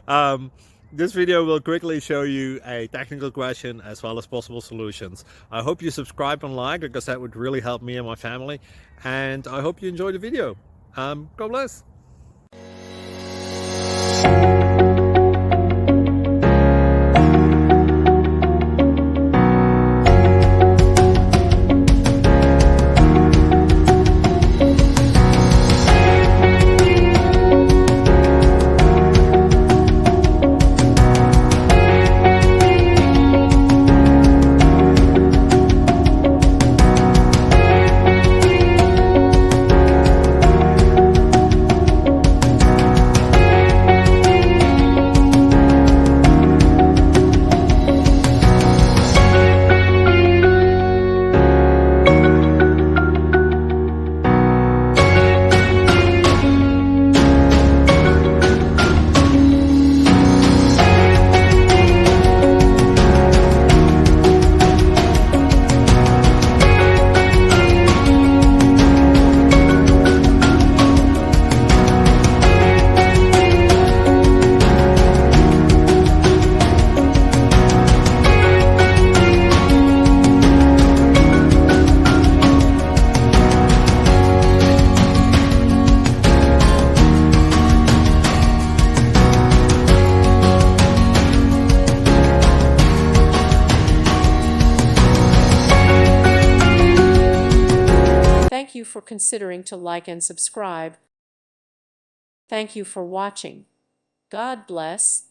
um, this video will quickly show you a technical question as well as possible solutions. I hope you subscribe and like, because that would really help me and my family. And I hope you enjoy the video. God bless. Thank you for considering to like and subscribe. Thank you for watching. God bless.